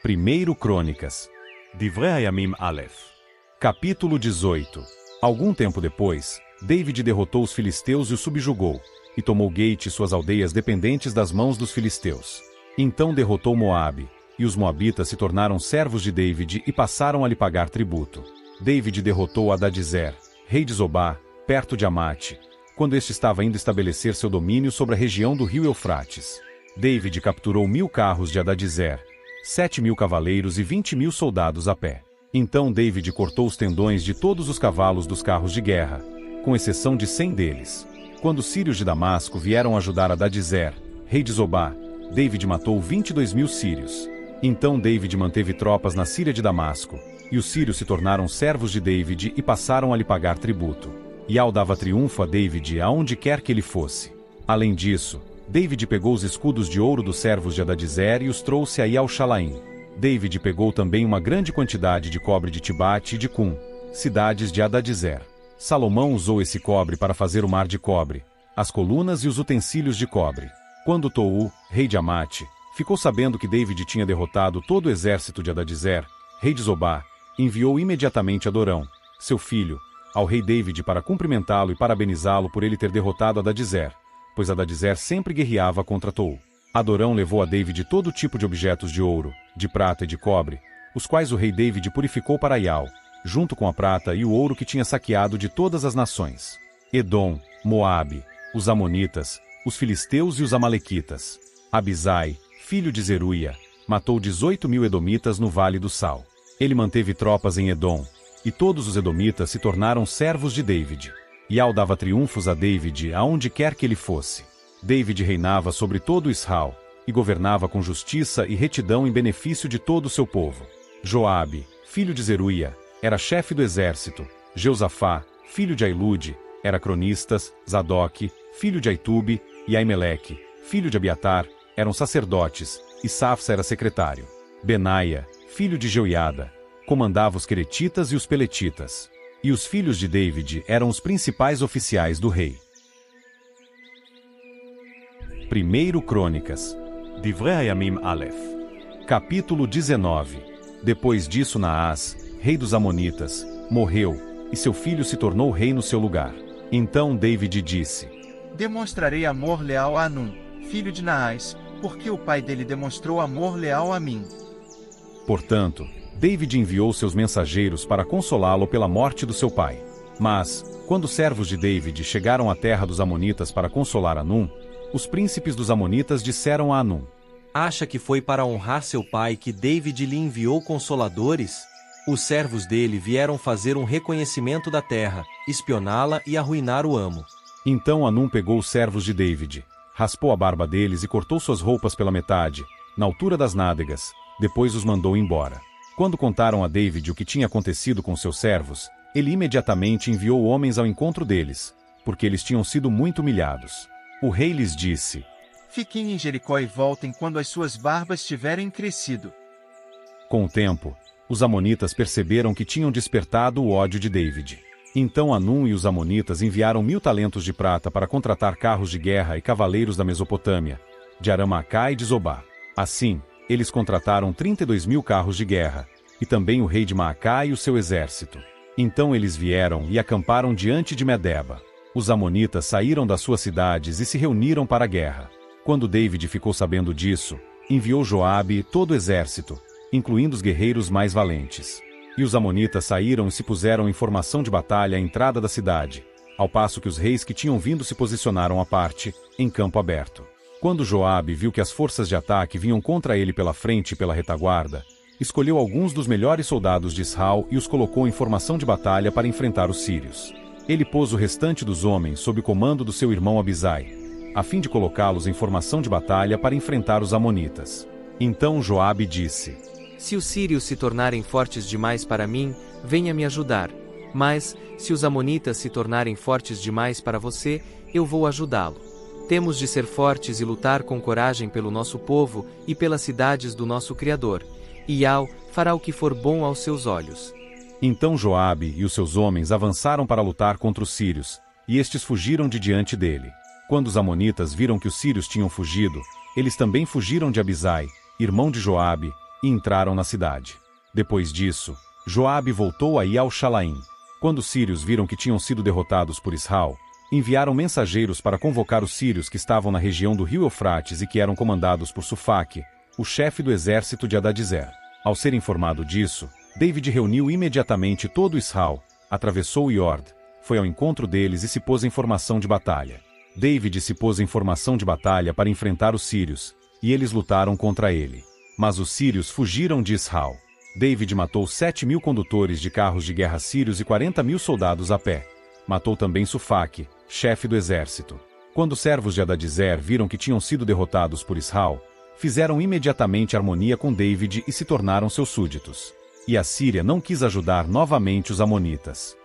1 Crônicas. Divrei Hayamim Aleph. Capítulo 18. Algum tempo depois, David derrotou os filisteus e os subjugou, e tomou Gate e suas aldeias dependentes das mãos dos filisteus. Então derrotou Moabe, e os moabitas se tornaram servos de David e passaram a lhe pagar tributo. David derrotou Hadadezer, rei de Zobá, perto de Amate, quando este estava indo estabelecer seu domínio sobre a região do rio Eufrates. David capturou 1000 carros de Hadadezer, 7.000 cavaleiros e 20.000 soldados a pé. Então David cortou os tendões de todos os cavalos dos carros de guerra, com exceção de 100 deles. Quando os sírios de Damasco vieram ajudar Hadadezer, rei de Zobá, David matou 22.000 sírios. Então David manteve tropas na Síria de Damasco, e os sírios se tornaram servos de David e passaram a lhe pagar tributo. Ial dava triunfo a David aonde quer que ele fosse. Além disso, David pegou os escudos de ouro dos servos de Hadadezer e os trouxe a Ial-Shalaim. David pegou também uma grande quantidade de cobre de Tibate e de Cum, cidades de Hadadezer. Salomão usou esse cobre para fazer o mar de cobre, as colunas e os utensílios de cobre. Quando Tou, rei de Amate, ficou sabendo que David tinha derrotado todo o exército de Hadadezer, rei de Zobá, enviou imediatamente Adorão, seu filho, ao rei David para cumprimentá-lo e parabenizá-lo por ele ter derrotado Hadadezer, pois Hadadezer sempre guerreava contra Tou. Adorão levou a David todo tipo de objetos de ouro, de prata e de cobre, os quais o rei David purificou para Ial, junto com a prata e o ouro que tinha saqueado de todas as nações: Edom, Moabe, os Amonitas, os filisteus e os Amalequitas. Abisai, filho de Zeruia, matou 18.000 edomitas no Vale do Sal. Ele manteve tropas em Edom, e todos os edomitas se tornaram servos de David. Ial dava triunfos a David aonde quer que ele fosse. David reinava sobre todo Israel, e governava com justiça e retidão em benefício de todo o seu povo. Joabe, filho de Zeruia, era chefe do exército. Jeosafá, filho de Ailude, era cronistas. Zadok, filho de Aitube, e Aimeleque, filho de Abiatar, eram sacerdotes, e Safsa era secretário. Benaia, filho de Jeoiada, comandava os queretitas e os peletitas. E os filhos de David eram os principais oficiais do rei. 1 Crônicas. Divrei Hayamim Aleph. Capítulo 19. Depois disso Naás, rei dos Amonitas, morreu, e seu filho se tornou rei no seu lugar. Então David disse: Demonstrarei amor leal a Anum, filho de Naás, porque o pai dele demonstrou amor leal a mim. Portanto, David enviou seus mensageiros para consolá-lo pela morte do seu pai. Mas, quando os servos de David chegaram à terra dos Amonitas para consolar Anum, os príncipes dos Amonitas disseram a Anum: Acha que foi para honrar seu pai que David lhe enviou consoladores? Os servos dele vieram fazer um reconhecimento da terra, espioná-la e arruinar o amo. Então Anum pegou os servos de David, raspou a barba deles e cortou suas roupas pela metade, na altura das nádegas, depois os mandou embora. Quando contaram a David o que tinha acontecido com seus servos, ele imediatamente enviou homens ao encontro deles, porque eles tinham sido muito humilhados. O rei lhes disse: Fiquem em Jericó e voltem quando as suas barbas tiverem crescido. Com o tempo, os amonitas perceberam que tinham despertado o ódio de David. Então Anum e os amonitas enviaram 1000 talentos de prata para contratar carros de guerra e cavaleiros da Mesopotâmia, de Aramacá e de Zobá. Assim, eles contrataram 32.000 carros de guerra, e também o rei de Maacá e o seu exército. Então eles vieram e acamparam diante de Medeba. Os amonitas saíram das suas cidades e se reuniram para a guerra. Quando David ficou sabendo disso, enviou Joabe e todo o exército, incluindo os guerreiros mais valentes. E os amonitas saíram e se puseram em formação de batalha à entrada da cidade, ao passo que os reis que tinham vindo se posicionaram à parte, em campo aberto. Quando Joabe viu que as forças de ataque vinham contra ele pela frente e pela retaguarda, escolheu alguns dos melhores soldados de Israel e os colocou em formação de batalha para enfrentar os sírios. Ele pôs o restante dos homens sob o comando do seu irmão Abisai, a fim de colocá-los em formação de batalha para enfrentar os amonitas. Então Joabe disse: Se os sírios se tornarem fortes demais para mim, venha me ajudar. Mas, se os amonitas se tornarem fortes demais para você, eu vou ajudá-lo. Temos de ser fortes e lutar com coragem pelo nosso povo e pelas cidades do nosso Criador. Ial fará o que for bom aos seus olhos. Então Joabe e os seus homens avançaram para lutar contra os sírios, e estes fugiram de diante dele. Quando os amonitas viram que os sírios tinham fugido, eles também fugiram de Abisai, irmão de Joabe, e entraram na cidade. Depois disso, Joabe voltou a Ial-Shalaim. Quando os sírios viram que tinham sido derrotados por Israel, enviaram mensageiros para convocar os sírios que estavam na região do rio Eufrates e que eram comandados por Sufaque, o chefe do exército de Hadadezer. Ao ser informado disso, David reuniu imediatamente todo Israel, atravessou o Iord, foi ao encontro deles e se pôs em formação de batalha. David se pôs em formação de batalha para enfrentar os sírios, e eles lutaram contra ele. Mas os sírios fugiram de Israel. David matou 7.000 condutores de carros de guerra sírios e 40.000 soldados a pé. Matou também Sufaque, chefe do exército. Quando os servos de Hadadezer viram que tinham sido derrotados por Israel, fizeram imediatamente harmonia com David e se tornaram seus súditos. E a Síria não quis ajudar novamente os amonitas.